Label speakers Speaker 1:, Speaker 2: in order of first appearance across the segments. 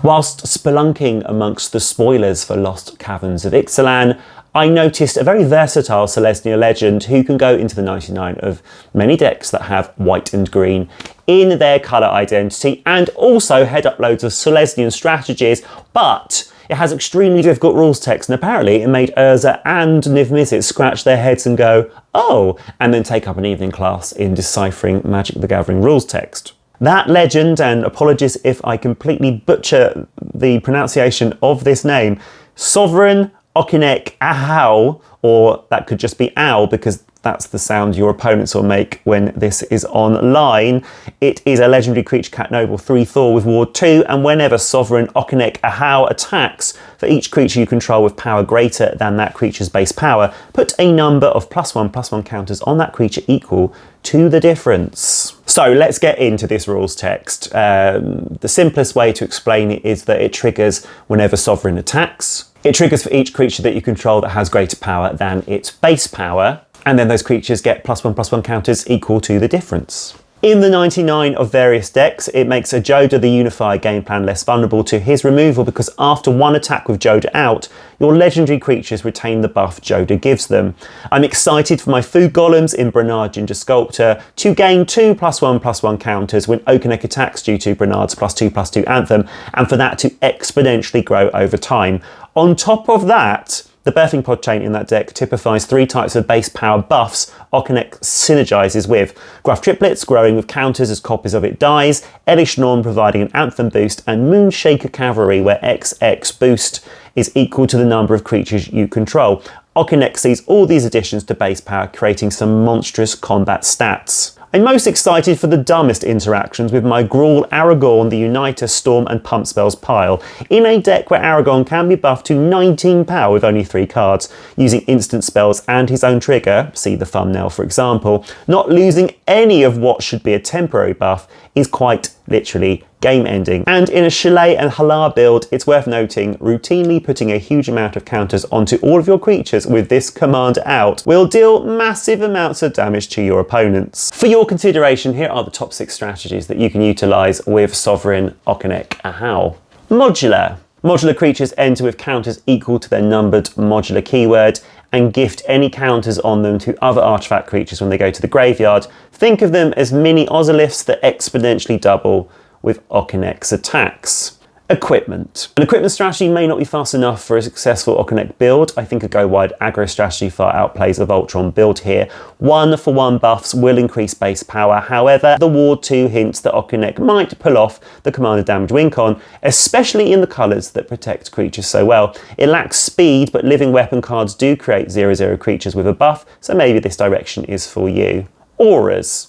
Speaker 1: Whilst spelunking amongst the spoilers for Lost Caverns of Ixalan, I noticed a very versatile Selesnya legend who can go into the 99 of many decks that have white and green in their colour identity, and also head up loads of Selesnyan strategies, but it has extremely difficult rules text, and apparently it made Urza and Niv Mizzet scratch their heads and go, oh, and then take up an evening class in deciphering Magic the Gathering rules text. That legend, and apologies if I completely butcher the pronunciation of this name, Sovereign Okinec Ahau, or that could just be owl because that's the sound your opponents will make when this is online. It is a legendary creature cat noble 3 Thor with ward 2, and whenever Sovereign Okinec Ahau attacks, for each creature you control with power greater than that creature's base power, put a number of +1/+1 counters on that creature equal to the difference. So let's get into this rules text. The simplest way to explain it is that it triggers whenever Sovereign attacks. It triggers for each creature that you control that has greater power than its base power, and then those creatures get +1/+1 counters equal to the difference. In the 99 of various decks, it makes a Joda the Unifier game plan less vulnerable to his removal, because after one attack with Joda out, your legendary creatures retain the buff Joda gives them. I'm excited for my food golems in Bernard Ginger Sculptor to gain 2 +1/+1 counters when Okinec attacks due to Bernard's +2/+2 anthem, and for that to exponentially grow over time. On top of that, the Birthing Pod chain in that deck typifies 3 types of base power buffs Okinec synergizes with: Gruff Triplets growing with counters as copies of it dies, Elish Norn providing an anthem boost, and Moonshaker Cavalry where XX boost is equal to the number of creatures you control. Okinec sees all these additions to base power, creating some monstrous combat stats. I'm most excited for the dumbest interactions with my Gruul, Aragorn, the Uniter, Storm and Pump Spells pile, in a deck where Aragorn can be buffed to 19 power with only 3 cards, using instant spells and his own trigger, see the thumbnail for example. Not losing any of what should be a temporary buff is quite literally game ending. And in a Shillelagh and Halar build, it's worth noting, routinely putting a huge amount of counters onto all of your creatures with this command out will deal massive amounts of damage to your opponents. For your consideration, here are the top 6 strategies that you can utilise with Sovereign Okinec Ahau. Modular. Modular creatures enter with counters equal to their numbered modular keyword, and gift any counters on them to other artifact creatures when they go to the graveyard. Think of them as mini Ozoliths that exponentially double with Okinec's attacks. Equipment. An equipment strategy may not be fast enough for a successful Okinec build. I think a go wide aggro strategy far outplays a Voltron build here. 1-for-1 buffs will increase base power. However, the ward 2 hints that Okinec might pull off the commander damage win con, especially in the colours that protect creatures so well. It lacks speed, but living weapon cards do create 0/0 creatures with a buff, so maybe this direction is for you. Auras.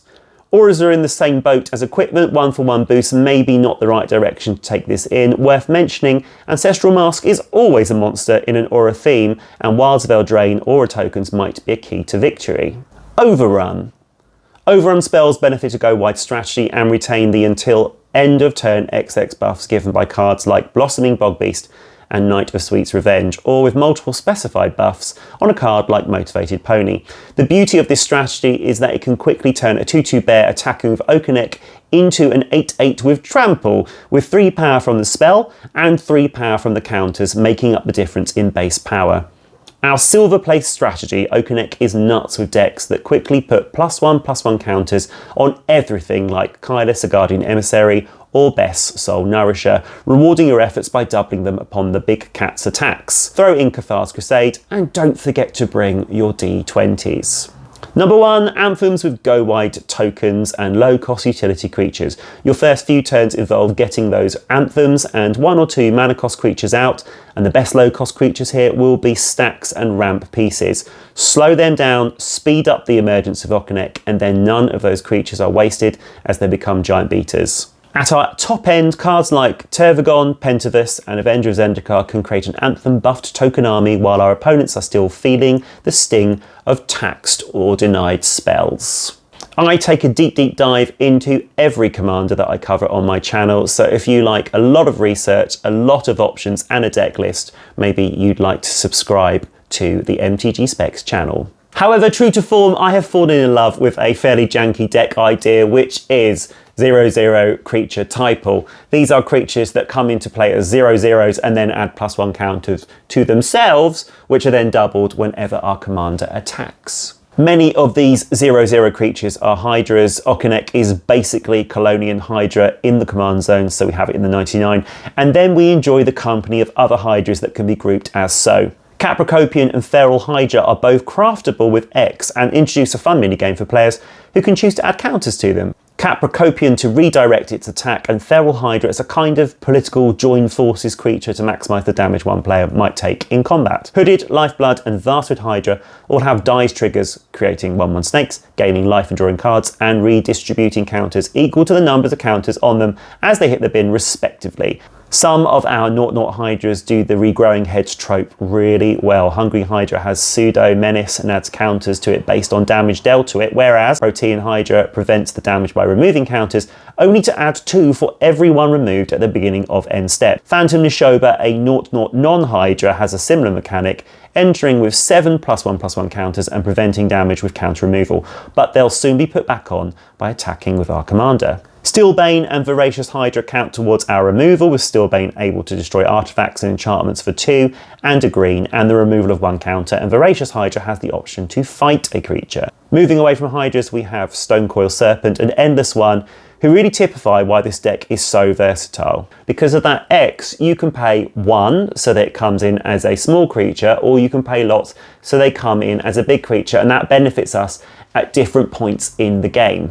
Speaker 1: Auras are in the same boat as equipment. 1-for-1 boost, maybe not the right direction to take this in. Worth mentioning, Ancestral Mask is always a monster in an aura theme, and Wilds of Eldraine aura tokens might be a key to victory. Overrun. Overrun spells benefit a go wide strategy and retain the until end of turn XX buffs given by cards like Blossoming Bogbeast and Knight of Sweet's Revenge, or with multiple specified buffs on a card like Motivated Pony. The beauty of this strategy is that it can quickly turn a 2/2 bear attacking with Okinec into an 8/8 with Trample, with 3 power from the spell and 3 power from the counters, making up the difference in base power. Our silver place strategy, Okinec is nuts with decks that quickly put +1/+1 counters on everything like Kylus, a Guardian Emissary, or Bess, Soul Nourisher, rewarding your efforts by doubling them upon the big cat's attacks. Throw in Cathar's Crusade, and don't forget to bring your D20s. Number 1, anthems with go wide tokens and low cost utility creatures. Your first few turns involve getting those anthems and 1 or 2 mana cost creatures out, and the best low cost creatures here will be stacks and ramp pieces. Slow them down, speed up the emergence of Okinec, and then none of those creatures are wasted as they become giant beaters. At our top end, cards like Tervagon, Pentavus and Avenger of Zendikar can create an anthem buffed token army while our opponents are still feeling the sting of taxed or denied spells. I take a deep dive into every commander that I cover on my channel, so if you like a lot of research, a lot of options and a deck list, maybe you'd like to subscribe to the MTG Specs channel. However, true to form, I have fallen in love with a fairly janky deck idea, which is 0/0 creature typal. These are creatures that come into play as 0/0s and then add +1 counters to themselves, which are then doubled whenever our commander attacks. Many of these 0/0 creatures are Hydras. Okinec is basically Colonian Hydra in the command zone, so we have it in the 99. And then we enjoy the company of other Hydras that can be grouped as so. Capricopian and Feral Hydra are both craftable with X and introduce a fun minigame for players who can choose to add counters to them. Capricopian to redirect its attack, and Feral Hydra is a kind of political join forces creature to maximise the damage one player might take in combat. Hooded, Lifeblood and Vastwood Hydra all have dice triggers, creating 1/1 snakes, gaining life and drawing cards, and redistributing counters equal to the numbers of counters on them as they hit the bin respectively. Some of our 0/0 Hydras do the regrowing heads trope really well. Hungry Hydra has pseudo menace and adds counters to it based on damage dealt to it, whereas Protean Hydra prevents the damage by removing counters, only to add 2 for every one removed at the beginning of end step. Phantom Nishoba, a 0/0 non-Hydra, has a similar mechanic, entering with 7 +1/+1 counters and preventing damage with counter removal, but they'll soon be put back on by attacking with our commander. Steelbane and Voracious Hydra count towards our removal, with Steelbane able to destroy artifacts and enchantments for 2 and a green, and the removal of 1 counter, and Voracious Hydra has the option to fight a creature. Moving away from Hydras, we have Stonecoil Serpent and Endless One, who really typify why this deck is so versatile. Because of that X, you can pay 1 so that it comes in as a small creature, or you can pay lots so they come in as a big creature, and that benefits us at different points in the game.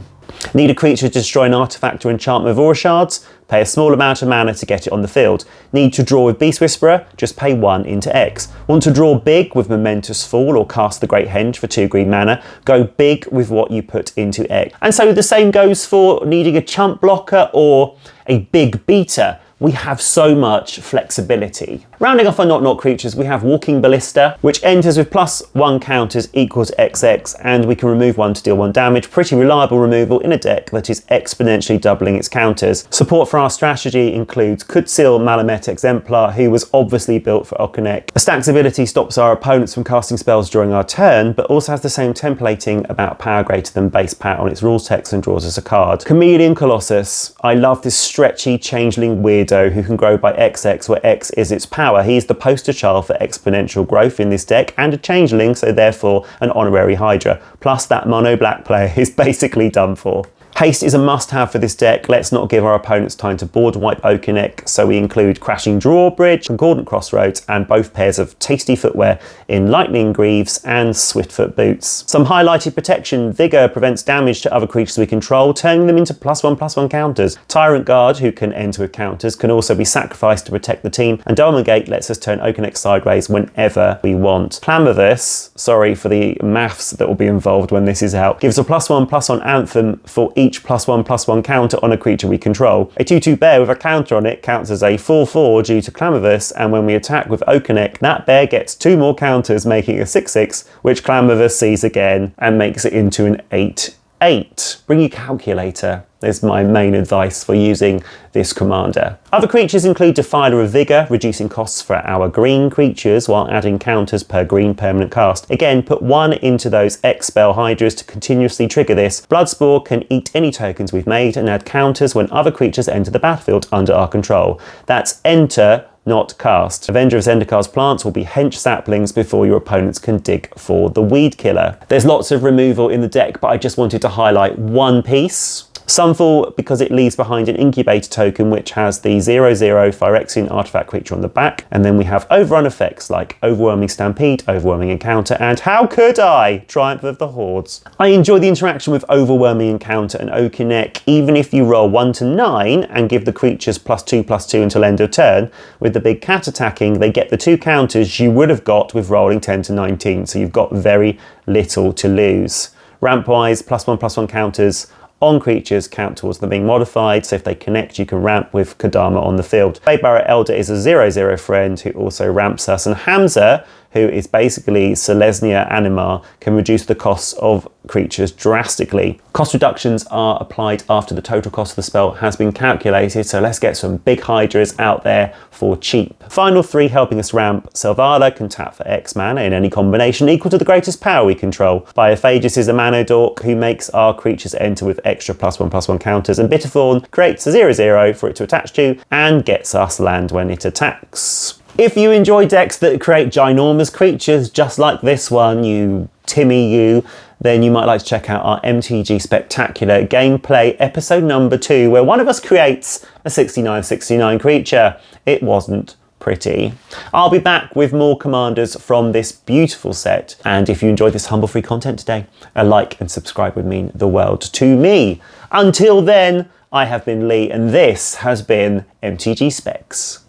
Speaker 1: Need a creature to destroy an artifact or enchantment with Aura Shards? Pay a small amount of mana to get it on the field. Need to draw with Beast Whisperer? Just pay 1 into X. Want to draw big with Momentous Fall or cast the Great Henge for 2 green mana? Go big with what you put into X. And so the same goes for needing a chump blocker or a big beater. We have so much flexibility. Rounding off our 0/0 creatures, we have Walking Ballista, which enters with +1 counters equals XX, and we can remove 1 to deal 1 damage. Pretty reliable removal in a deck that is exponentially doubling its counters. Support for our strategy includes Kutsil Malamet Exemplar, who was obviously built for Okinec. A stack's ability stops our opponents from casting spells during our turn, but also has the same templating about power greater than base power on its rules text and draws us a card. Chameleon Colossus. I love this stretchy changeling weirdo who can grow by XX, where X is its power. He's the poster child for exponential growth in this deck, and a changeling, so therefore an honorary Hydra. Plus that mono black player is basically done for. Haste is a must-have for this deck. Let's not give our opponents time to board wipe Okinec, so we include Crashing Drawbridge, Concordant Crossroads, and both pairs of tasty footwear in Lightning Greaves and Swiftfoot Boots. Some highlighted protection. Vigor prevents damage to other creatures we control, turning them into +1/+1 counters. Tyrant Guard, who can enter with counters, can also be sacrificed to protect the team, and Dolmen Gate lets us turn Okinec sideways whenever we want. Clamorous, sorry for the maths that will be involved when this is out, gives a +1/+1 Anthem for each +1/+1 counter on a creature we control. A 2/2 bear with a counter on it counts as a 4/4 due to Clamorous, and when we attack with Okinec, that bear gets 2 more counters, making a 6/6, which Clamorous sees again and makes it into an 8/8. Bring your calculator. Is my main advice for using this commander. Other creatures include Defiler of Vigor, reducing costs for our green creatures while adding counters per green permanent cast. Again, put 1 into those X-Spell Hydras to continuously trigger this. Bloodspore can eat any tokens we've made and add counters when other creatures enter the battlefield under our control. That's enter, not cast. Avenger of Zendikar's plants will be hench saplings before your opponents can dig for the Weed Killer. There's lots of removal in the deck, but I just wanted to highlight one piece. Sunfall, because it leaves behind an incubator token which has the 0/0 Phyrexian artifact creature on the back, and then we have overrun effects like Overwhelming Stampede, Overwhelming Encounter, and how could I? Triumph of the Hordes. I enjoy the interaction with Overwhelming Encounter and Okinec, even if you roll 1 to 9 and give the creatures +2/+2 until end of turn. With the big cat attacking, they get the 2 counters you would have got with rolling 10 to 19, so you've got very little to lose. Ramp-wise, +1/+1 counters on creatures count towards them being modified, so if they connect you can ramp with Kodama on the field. Baybarrow Elder is a 0/0 friend who also ramps us, and Hamza, who is basically Selesnya Animar, can reduce the costs of creatures drastically. Cost reductions are applied after the total cost of the spell has been calculated, so let's get some big hydras out there for cheap. Final 3 helping us ramp. Selvala can tap for X mana in any combination equal to the greatest power we control. Biophagus is a mana dork who makes our creatures enter with extra +1/+1 counters, and Bitterthorn creates a 0/0 for it to attach to and gets us land when it attacks. If you enjoy decks that create ginormous creatures just like this one, you Timmy you, then you might like to check out our MTG Spectacular gameplay episode number 2, where one of us creates a 69/69 creature. It wasn't pretty. I'll be back with more commanders from this beautiful set, and if you enjoyed this humble free content today, a like and subscribe would mean the world to me. Until then, I have been Lee, and this has been MTG Specs.